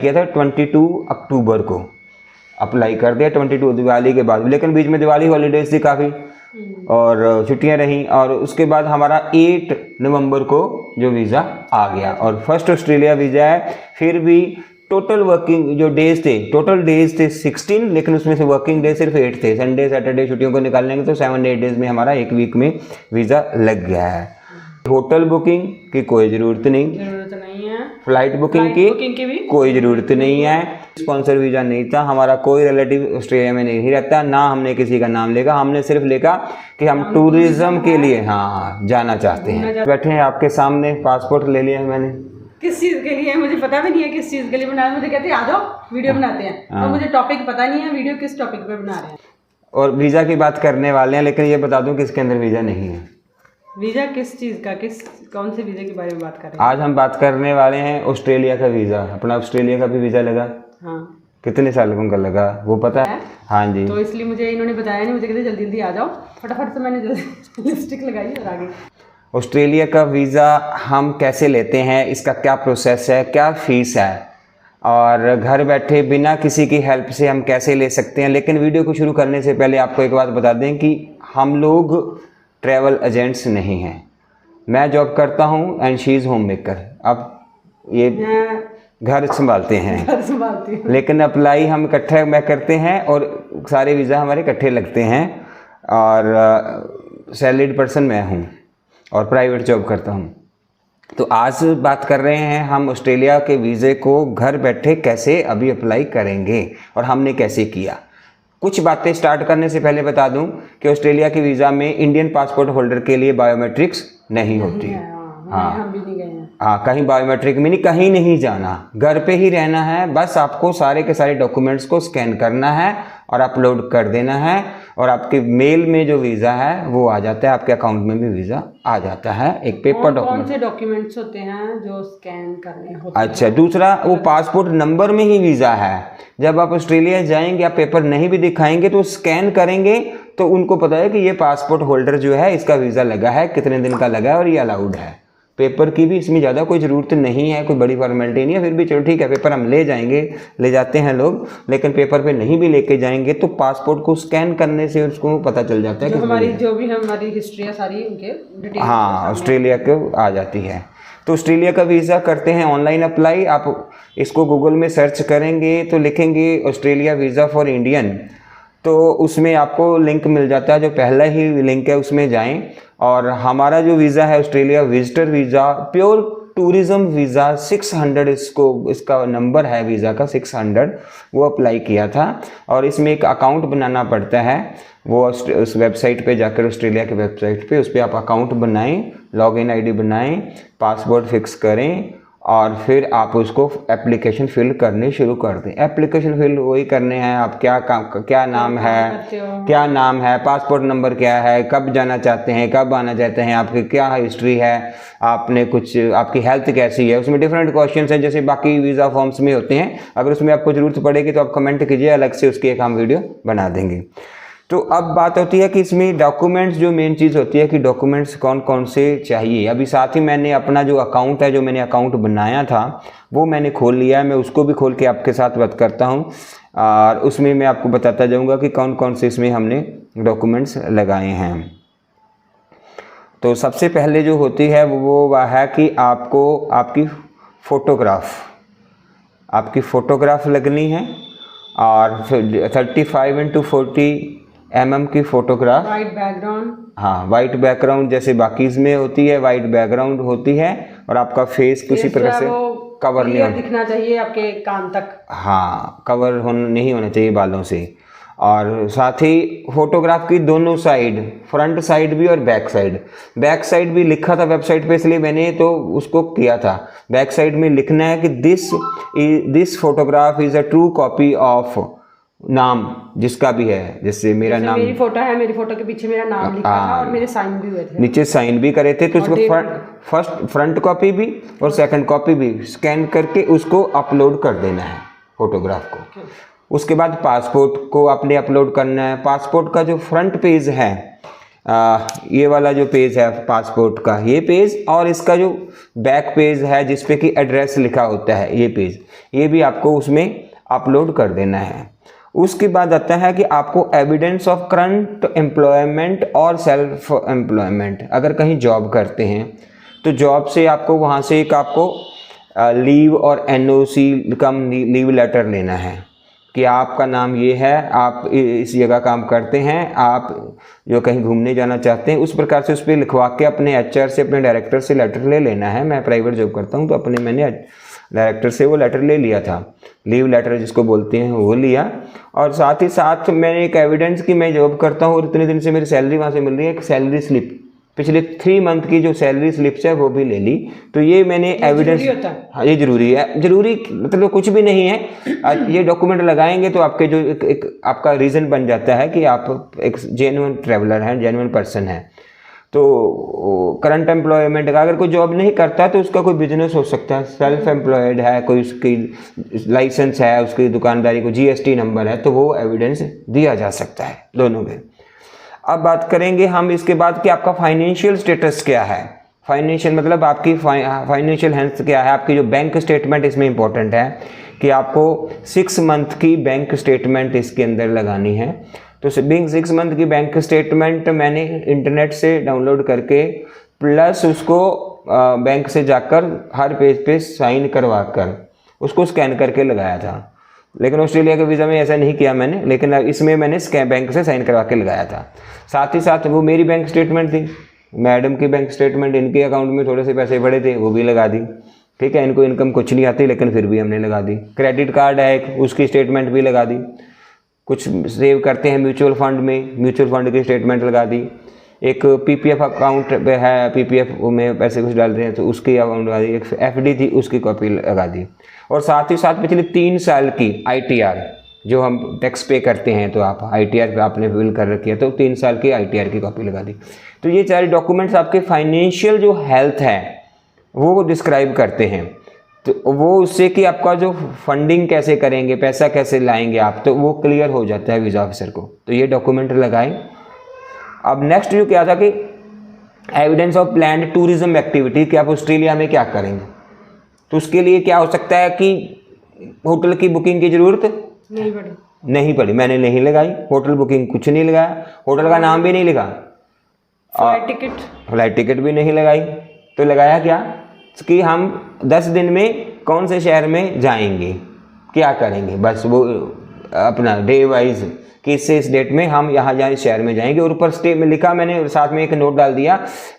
किया था 22 अक्टूबर को अप्लाई कर दिया, 22 दिवाली के बाद, लेकिन बीच में दिवाली हॉलीडेज थी काफ़ी और छुट्टियां रहीं, और उसके बाद हमारा 8 नवंबर को जो वीज़ा आ गया और फर्स्ट ऑस्ट्रेलिया वीज़ा है। फिर भी टोटल वर्किंग जो डेज थे, टोटल डेज थे 16, लेकिन उसमें से वर्किंग डे सिर्फ 8 थे। संडे सैटरडे छुट्टियों को निकालेंगे तो 7-8 डेज में हमारा एक वीक में वीज़ा लग गया है। होटल बुकिंग की कोई ज़रूरत नहीं है। फ्लाइट बुकिंग की भी कोई ज़रूरत नहीं है। स्पॉन्सर वीज़ा नहीं था, हमारा कोई रिलेटिव ऑस्ट्रेलिया में नहीं रहता, ना हमने किसी का नाम लेगा, हमने सिर्फ लिखा कि हम टूरिज्म के लिए हाँ जाना चाहते हैं। बैठे हैं आपके सामने, पासपोर्ट ले लिया है मैंने। किस चीज़ के लिए मुझे पता भी नहीं है, किस चीज़ के लिए बनाया। मुझे कहते हैं आ जाओ वीडियो बनाते हैं, और मुझे टॉपिक पता नहीं है वीडियो किस टॉपिक पे बना रहे हैं। और वीज़ा की बात करने वाले हैं, लेकिन ये बता दूं कि इसके अंदर वीज़ा नहीं है। वीज़ा किस चीज़ का, कौन से वीज़ा के बारे में बात कर रहे हैं? आज हम बात करने वाले हैं ऑस्ट्रेलिया का वीज़ा। अपना ऑस्ट्रेलिया का भी वीज़ा लगा। हाँ। कितने साल का लगा वो पता है? हाँ जी। तो इसलिए मुझे इन्होंने बताया नहीं, मुझे कहते जल्दी जल्दी आ जाओ, फटाफट से मैंने जल्दी लिपस्टिक लगाई और आ गई। ऑस्ट्रेलिया का वीज़ा हम कैसे लेते हैं, इसका क्या प्रोसेस है, क्या फ़ीस है, और घर बैठे बिना किसी की हेल्प से हम कैसे ले सकते हैं। लेकिन वीडियो को शुरू करने से पहले आपको एक बात बता दें कि हम लोग ट्रैवल एजेंट्स नहीं हैं। मैं जॉब करता हूँ and she is home maker. अब ये घर संभालते हैं, लेकिन अप्लाई हम इकट्ठे मैं करते हैं और सारे वीज़ा हमारे इकट्ठे लगते हैं। और सैलरीड पर्सन मैं हूँ और प्राइवेट जॉब करता हूँ। तो आज बात कर रहे हैं हम ऑस्ट्रेलिया के वीज़े को घर बैठे कैसे अभी अप्लाई करेंगे और हमने कैसे किया। कुछ बातें स्टार्ट करने से पहले बता दूं कि ऑस्ट्रेलिया के वीज़ा में इंडियन पासपोर्ट होल्डर के लिए बायोमेट्रिक्स नहीं होती। हाँ, हम भी नहीं गए हैं। हाँ, कहीं बायोमेट्रिक में नहीं, कहीं नहीं जाना, घर पे ही रहना है। बस आपको सारे के सारे डॉक्यूमेंट्स को स्कैन करना है और अपलोड कर देना है, और आपके मेल में जो वीज़ा है वो आ जाता है, आपके अकाउंट में भी वीज़ा आ जाता है। एक पेपर डॉक्यूमेंट। कौन से डॉक्यूमेंट्स होते हैं जो स्कैन करने होते हैं? अच्छा, दूसरा वो पासपोर्ट नंबर में ही वीज़ा है। जब आप ऑस्ट्रेलिया जाएंगे, आप पेपर नहीं भी दिखाएंगे तो स्कैन करेंगे तो उनको पता है कि ये पासपोर्ट होल्डर जो है इसका वीज़ा लगा है, कितने दिन का लगा है और ये अलाउड है। पेपर की भी इसमें ज़्यादा कोई ज़रूरत नहीं है, कोई बड़ी फॉर्मेलिटी नहीं है। फिर भी चलो ठीक है, पेपर हम ले जाएंगे, ले जाते हैं लोग, लेकिन पेपर पे नहीं भी लेके जाएंगे तो पासपोर्ट को स्कैन करने से उसको पता चल जाता है कि जो भी हमारी हिस्ट्री है सारी उनके डिटेल हाँ ऑस्ट्रेलिया को आ जाती है। तो ऑस्ट्रेलिया का वीज़ा करते हैं ऑनलाइन अप्लाई। आप इसको गूगल में सर्च करेंगे तो लिखेंगे ऑस्ट्रेलिया वीज़ा फॉर इंडियन, तो उसमें आपको लिंक मिल जाता है। जो पहला ही लिंक है उसमें जाएं, और हमारा जो वीज़ा है Australia visitor visa pure tourism visa 600 इसका नंबर है वीज़ा का 600, वो अप्लाई किया था। और इसमें एक अकाउंट बनाना पड़ता है, वो उस वेबसाइट पे जाकर, ऑस्ट्रेलिया के वेबसाइट पे, उस पर आप अकाउंट बनाएं, लॉगिन आईडी बनाएं, पासवर्ड फिक्स करें, और फिर आप उसको एप्लीकेशन फिल करने शुरू कर दें। एप्लीकेशन फिल वही करने हैं आप, क्या नाम है, पासपोर्ट नंबर क्या है, कब जाना चाहते हैं, कब आना चाहते हैं, आपकी क्या हिस्ट्री है, आपने कुछ, आपकी हेल्थ कैसी है। उसमें डिफरेंट क्वेश्चंस हैं जैसे बाकी वीज़ा फॉर्म्स में होते हैं। अगर उसमें आपको ज़रूरत पड़ेगी तो आप कमेंट कीजिए, अलग से उसकी एक हम वीडियो बना देंगे। तो अब बात होती है कि इसमें डॉक्यूमेंट्स, जो मेन चीज़ होती है कि डॉक्यूमेंट्स कौन कौन से चाहिए। अभी साथ ही मैंने अपना जो अकाउंट है, जो मैंने अकाउंट बनाया था वो मैंने खोल लिया है। मैं उसको भी खोल के आपके साथ बात करता हूँ, और उसमें मैं आपको बताता जाऊँगा कि कौन कौन से इसमें हमने डॉक्यूमेंट्स लगाए हैं। तो सबसे पहले जो होती है वो है कि आपको आपकी फ़ोटोग्राफ लगनी है, और 35x40 mm की फ़ोटोग्राफ, वाइट बैकग्राउंड। हाँ, वाइट बैकग्राउंड जैसे बाकी में होती है, वाइट बैकग्राउंड होती है, और आपका फेस किसी प्रकार से कवर नहीं होना, दिखना चाहिए आपके कान तक। हाँ, कवर नहीं होना चाहिए बालों से। और साथ ही फोटोग्राफ की दोनों साइड, फ्रंट साइड भी और बैक साइड भी लिखा था वेबसाइट पे, इसलिए मैंने तो उसको किया था। बैक साइड में लिखना है कि this photograph is a true copy of नाम जिसका भी है, जैसे मेरा नाम, मेरी फोटो है, मेरी फोटो के पीछे मेरा नाम लिखा था और मेरे साइन भी हुए थे, नीचे साइन भी करे थे। तो उसको फ्रंट कॉपी भी और सेकंड कॉपी भी स्कैन करके उसको अपलोड कर देना है फोटोग्राफ को। उसके बाद पासपोर्ट को आपने अपलोड करना है। पासपोर्ट का जो फ्रंट पेज है ये वाला जो पेज है पासपोर्ट का, ये पेज, और इसका जो बैक पेज है जिस पे कि एड्रेस लिखा होता है, ये पेज, ये भी आपको उसमें अपलोड कर देना है। उसके बाद आता है कि आपको एविडेंस ऑफ करंट एम्प्लॉयमेंट और सेल्फ एम्प्लॉयमेंट, अगर कहीं जॉब करते हैं तो जॉब से आपको वहाँ से एक आपको लीव और NOC कम लीव लेटर लेना है कि आपका नाम ये है, आप इस जगह काम करते हैं, आप जो कहीं घूमने जाना चाहते हैं, उस प्रकार से उस पर लिखवा के अपने HR से, अपने डायरेक्टर से लेटर ले लेना है। मैं प्राइवेट जॉब करता हूँ तो मैंने डायरेक्टर से वो लेटर ले लिया था, लीव लेटर जिसको बोलते हैं वो लिया। और साथ ही साथ मैंने एक एविडेंस कि मैं जॉब करता हूँ और इतने दिन से मेरी सैलरी वहाँ से मिल रही है, एक सैलरी स्लिप, पिछले 3 मंथ की जो सैलरी स्लिप्स है वो भी ले ली। तो ये मैंने एविडेंस, हाँ ये जरूरी है, जरूरी मतलब कुछ भी नहीं है, ये डॉक्यूमेंट लगाएंगे तो आपके जो एक आपका रीज़न बन जाता है कि आप एक जेन्युइन ट्रैवलर हैं, जेन्युइन पर्सन है। तो करंट एम्प्लॉयमेंट का, अगर कोई जॉब नहीं करता तो उसका कोई बिजनेस हो सकता है, सेल्फ एम्प्लॉयड है, कोई उसकी लाइसेंस है, उसकी दुकानदारी को GST नंबर है, तो वो एविडेंस दिया जा सकता है दोनों में। अब बात करेंगे हम इसके बाद कि आपका फाइनेंशियल स्टेटस क्या है। फाइनेंशियल मतलब आपकी फाइनेंशियल हेल्थ क्या है, आपकी जो बैंक स्टेटमेंट इसमें इंपॉर्टेंट है कि आपको 6 मंथ की बैंक स्टेटमेंट इसके अंदर लगानी है। तो 6 मंथ की बैंक स्टेटमेंट मैंने इंटरनेट से डाउनलोड करके प्लस उसको बैंक से जाकर हर पेज पे साइन करवा कर उसको स्कैन करके लगाया था। लेकिन ऑस्ट्रेलिया के वीज़ा में ऐसा नहीं किया मैंने, लेकिन इसमें मैंने बैंक से साइन करवा के लगाया था। साथ ही साथ वो मेरी बैंक स्टेटमेंट थी, मैडम की बैंक स्टेटमेंट, इनके अकाउंट में थोड़े से पैसे पड़े थे वो भी लगा दी। ठीक है, इनको इनकम कुछ नहीं आती लेकिन फिर भी हमने लगा दी। क्रेडिट कार्ड है एक, उसकी स्टेटमेंट भी लगा दी। कुछ सेव करते हैं म्यूचुअल फंड में, म्यूचुअल फंड की स्टेटमेंट लगा दी। एक PPF अकाउंट है, PPF में पैसे कुछ डाल रहे हैं तो उसकी अकाउंट लगा दी। एक FD थी उसकी कॉपी लगा दी। और साथ ही साथ पिछले 3 साल की ITR, जो हम टैक्स पे करते हैं तो आप ITR पे आपने बिल कर रखी है तो 3 साल की ITR की कॉपी लगा दी। तो ये सारे डॉक्यूमेंट्स आपके फाइनेंशियल जो हेल्थ है वो डिस्क्राइब करते हैं। तो वो उससे कि आपका जो फंडिंग कैसे करेंगे, पैसा कैसे लाएंगे आप, तो वो क्लियर हो जाता है वीज़ा ऑफिसर को। तो ये डॉक्यूमेंट लगाएं। अब नेक्स्ट जो क्या था कि evidence of planned tourism activity, कि आप ऑस्ट्रेलिया में क्या करेंगे। तो उसके लिए क्या हो सकता है कि होटल की बुकिंग की ज़रूरत नहीं पड़ी, मैंने नहीं लगाई होटल बुकिंग, कुछ नहीं लगाया, होटल का नाम भी नहीं लिखा, फ्लाइट टिकट भी नहीं लगाई। तो लगाया क्या कि हम 10 दिन में कौन से शहर में जाएंगे, क्या करेंगे, बस वो अपना डे वाइज कि इससे इस डेट में हम यहाँ इस शहर में जाएंगे। और ऊपर स्टे में लिखा मैंने, और साथ में एक नोट डाल दिया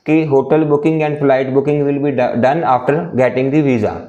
कि hotel booking and flight booking will be done after getting the visa.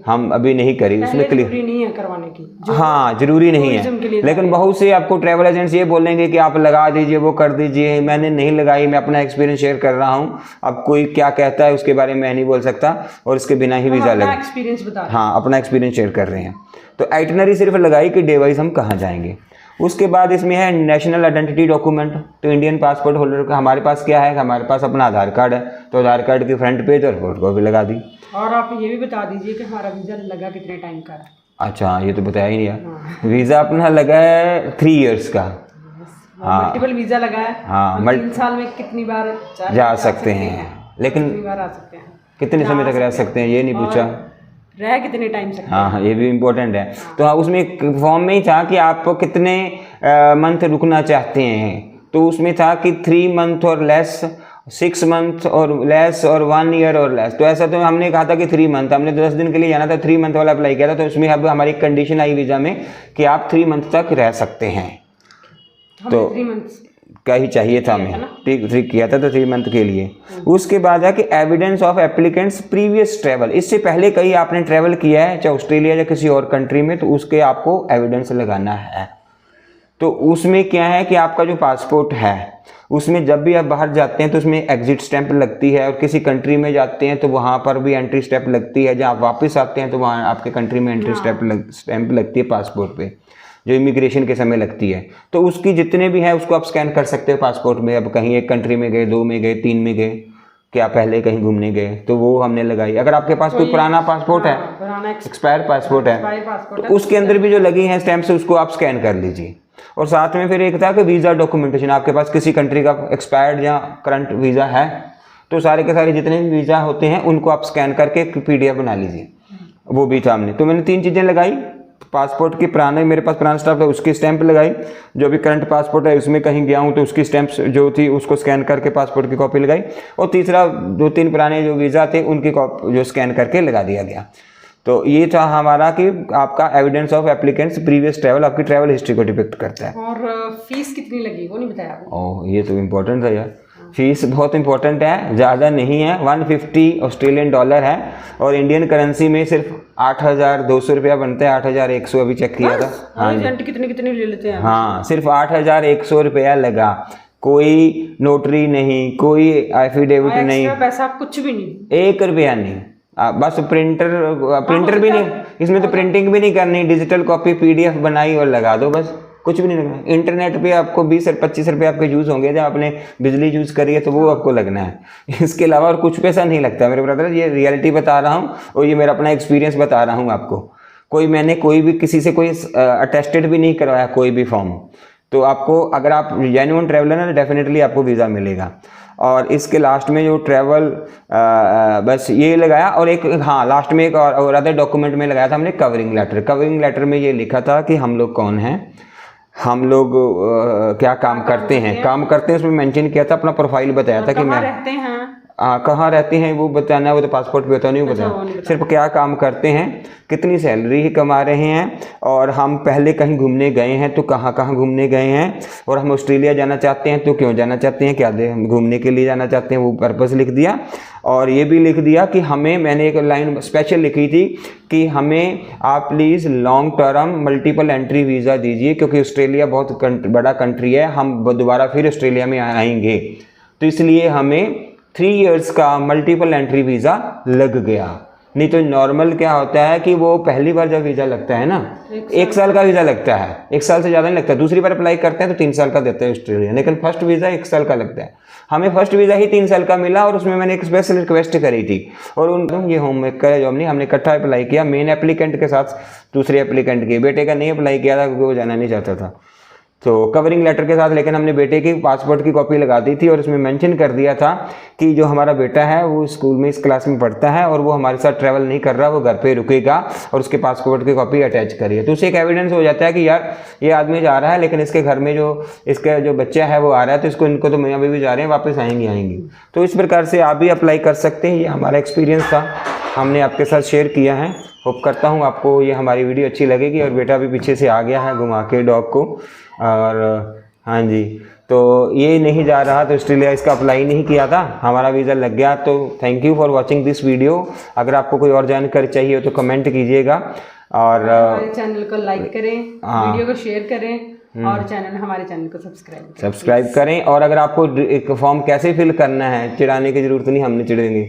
हम अभी नहीं करी, उसमें क्लियर नहीं है करवाने की, हाँ जरूरी नहीं है। लेकिन बहुत से आपको ट्रैवल एजेंट्स ये बोलेंगे कि आप लगा दीजिए, वो कर दीजिए। मैंने नहीं लगाई, मैं अपना एक्सपीरियंस शेयर कर रहा हूँ। अब कोई क्या कहता है उसके बारे में मैं नहीं बोल सकता, और इसके बिना ही वीज़ा लगा, हाँ अपना एक्सपीरियंस शेयर कर रहे हैं। तो आइटनरी सिर्फ लगाई कि डे वाइज हम कहाँ जाएंगे। उसके बाद इसमें है नेशनल आइडेंटिटी डॉक्यूमेंट। तो इंडियन पासपोर्ट होल्डर का हमारे पास क्या है, हमारे पास अपना आधार कार्ड है, तो आधार कार्ड की फ्रंट पेज और फोटो कॉपी लगा दी। और आप ये भी बता दीजिए कि हमारा वीज़ा लगा कितने टाइम का है। अच्छा, ये तो बताया ही नहीं यार। वीज़ा अपना लगा है 3 इयर्स का। हाँ, मल्टीपल वीज़ा लगा है। हाँ, 3 साल में कितनी बार जा सकते हैं, लेकिन बार आ सकते हैं, कितने समय तक रह सकते हैं ये नहीं पूछा, रह कितने टाइम सकते हैं। हाँ ये भी इम्पोर्टेंट है। तो हाँ, उसमें फॉर्म में ही था कि आप कितने मंथ रुकना चाहते हैं। तो उसमें था कि 3 मंथ और लेस, 6 मंथ और लेस, और 1 ईयर और लेस। तो ऐसा तो हमने कहा था कि 3 मंथ, हमने 10 दिन के लिए जाना था, 3 मंथ वाला अप्लाई किया था। तो उसमें अब हमारी कंडीशन आई वीज़ा में कि आप 3 मंथ तक रह सकते हैं। तो 3 मंथ क्या ही चाहिए था हमें, ठीक किया था तो 3 मंथ के लिए। उसके बाद है कि evidence of applicants previous travel, इससे पहले कहीं आपने ट्रैवल किया है चाहे ऑस्ट्रेलिया या किसी और कंट्री में, तो उसके आपको एविडेंस लगाना है। तो उसमें क्या है कि आपका जो पासपोर्ट है उसमें जब भी आप बाहर जाते हैं तो उसमें एग्जिट स्टैंप लगती है, और किसी कंट्री में जाते हैं तो वहाँ पर भी एंट्री स्टैंप लगती है। जब आप वापस आते हैं तो वहाँ आपके कंट्री में एंट्री स्टैंप लगती है पासपोर्ट पे, जो इमिग्रेशन के समय लगती है। तो उसकी जितने भी हैं उसको आप स्कैन कर सकते हो पासपोर्ट में। अब कहीं एक कंट्री में गए, 2 में गए, 3 में गए, क्या पहले कहीं घूमने गए, तो वो हमने लगाई। अगर आपके पास कोई पुराना पासपोर्ट है, एक्सपायर पासपोर्ट है, तो उसके अंदर भी जो लगी हैं स्टैम्प्स उसको आप स्कैन कर लीजिए। और साथ में फिर एक था कि वीज़ा डॉक्यूमेंटेशन, आपके पास किसी कंट्री का एक्सपायर्ड या करंट वीज़ा है तो सारे के सारे जितने भी वीज़ा होते हैं उनको आप स्कैन करके एक PDF बना लीजिए, वो भी था हमने। तो मैंने 3 चीज़ें लगाई, पासपोर्ट की पुराने, मेरे पास पुराना स्टाफ था उसकी स्टैंप लगाई, जो भी करंट पासपोर्ट है उसमें कहीं गया हूँ तो उसकी स्टैंप जो थी उसको स्कैन करके पासपोर्ट की कॉपी लगाई, और तीसरा 2-3 पुराने जो वीज़ा थे उनकी जो स्कैन करके लगा दिया गया। तो ये था हमारा कि आपका evidence of applicants previous travel, आपकी ट्रैवल हिस्ट्री को डिपिक्ट करता है। और फीस कितनी लगी वो नहीं बताया आपने? ओह, ये तो इम्पोर्टेंट था यार। फीस बहुत इंपॉर्टेंट है, ज़्यादा नहीं है, 150 ऑस्ट्रेलियन डॉलर है, और इंडियन करेंसी में सिर्फ 8,200 रुपया बनता है, 8,100 अभी चेक किया था। हाँ जी, कितने ले लेते हैं? हाँ, सिर्फ 8,100 रुपया लगा, कोई नोटरी नहीं, कोई एफिडेविट नहीं, पैसा कुछ भी नहीं, 1 रुपया नहीं, बस प्रिंटर भी नहीं, इसमें तो प्रिंटिंग भी नहीं करनी, डिजिटल कॉपी PDF बनाई और लगा दो, बस कुछ भी नहीं लगना। इंटरनेट पे आपको 20-25 रुपये आपके यूज़ होंगे, जब आपने बिजली यूज़ करी है तो वो आपको लगना है, इसके अलावा और कुछ पैसा नहीं लगता मेरे ब्रदर। ये रियलिटी बता रहा हूँ और ये मेरा अपना एक्सपीरियंस बता रहा हूँ आपको। मैंने कोई भी किसी से कोई अटेस्टेड भी नहीं करवाया कोई भी फॉर्म। तो आपको, अगर आप जेन्युइन ट्रैवलर हैं, डेफिनेटली आपको वीज़ा मिलेगा। और इसके लास्ट में जो ट्रैवल बस ये लगाया, और एक हाँ लास्ट में एक और अदर डॉक्यूमेंट में लगाया था हमने कवरिंग लेटर। कवरिंग लेटर में ये लिखा था कि हम लोग कौन हैं, हम लोग क्या काम करते हैं, उसमें मेंशन किया था, अपना प्रोफाइल बताया था कि मैं रहते हैं, कहाँ रहते हैं वो बताना है, वो तो पासपोर्ट पे होता नहीं बताया, सिर्फ क्या काम करते हैं, कितनी सैलरी ही कमा रहे हैं, और हम पहले कहीं घूमने गए हैं तो कहाँ कहाँ घूमने गए हैं, और हम ऑस्ट्रेलिया जाना चाहते हैं तो क्यों जाना चाहते हैं, क्या घूमने के लिए जाना चाहते हैं, वो पर्पस लिख दिया। और ये भी लिख दिया कि हमें, मैंने एक लाइन स्पेशल लिखी थी कि हमें आप please long term multiple entry visa दीजिए, क्योंकि ऑस्ट्रेलिया बहुत बड़ा कंट्री है, हम दोबारा फिर ऑस्ट्रेलिया में आएंगे, तो इसलिए हमें 3 इयर्स का मल्टीपल एंट्री वीज़ा लग गया। नहीं तो नॉर्मल क्या होता है कि वो पहली बार जब वीज़ा लगता है ना, 1 साल का वीज़ा लगता है, 1 साल से ज़्यादा नहीं लगता। दूसरी बार अप्लाई करते हैं तो 3 साल का देता है ऑस्ट्रेलिया, लेकिन फर्स्ट वीज़ा 1 साल का लगता है। हमें फर्स्ट वीज़ा ही 3 साल का मिला, और उसमें मैंने एक स्पेशल रिक्वेस्ट करी थी, और ये होमवर्क का जॉब नहीं, हमने इकट्ठा अप्लाई किया, मेन एप्लीकेंट के साथ दूसरे एप्लीकेंट के बेटे का नहीं अप्लाई किया था क्योंकि वो जाना नहीं चाहता था। तो कवरिंग लेटर के साथ लेकिन हमने बेटे की पासपोर्ट की कॉपी लगा दी थी, और उसमें मेंशन कर दिया था कि जो हमारा बेटा है वो स्कूल में इस क्लास में पढ़ता है और वो हमारे साथ ट्रैवल नहीं कर रहा, वो घर पे रुकेगा, और उसके पासपोर्ट की कॉपी अटैच करिए। तो उससे एक एविडेंस हो जाता है कि यार ये आदमी जा रहा है, लेकिन इसके घर में इसका जो बच्चा है वो आ रहा है, तो इनको तो मैं अभी भी जा रहे हैं, वापस आएंगी। तो इस प्रकार से आप भी अप्लाई कर सकते हैं। ये हमारा एक्सपीरियंस था, हमने आपके साथ शेयर किया है। होप करता हूँ आपको ये हमारी वीडियो अच्छी लगेगी। और बेटा भी पीछे से आ गया है घुमा के डॉग को, और हाँ जी, तो ये नहीं जा रहा तो ऑस्ट्रेलिया, इसका अप्लाई नहीं किया था, हमारा वीज़ा लग गया। तो thank you for watching this video. अगर आपको कोई और जानकारी चाहिए हो तो कमेंट कीजिएगा, और हमारे चैनल को लाइक करें, वीडियो को शेयर करें, और हमारे चैनल को सब्सक्राइब करें। और अगर आपको एक फॉर्म कैसे फिल करना है, चिढ़ाने की जरूरत नहीं, हमने चिढ़ेंगे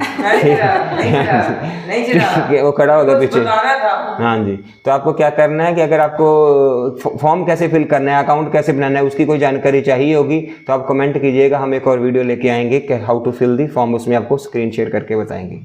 नहीं वो खड़ा होगा पीछे। हाँ जी, तो आपको क्या करना है कि अगर आपको फॉर्म कैसे फिल करना है, अकाउंट कैसे बनाना है, उसकी कोई जानकारी चाहिए होगी तो आप कमेंट कीजिएगा, हम एक और वीडियो लेके आएंगे कि how to fill the form, उसमें आपको स्क्रीन शेयर करके बताएंगे।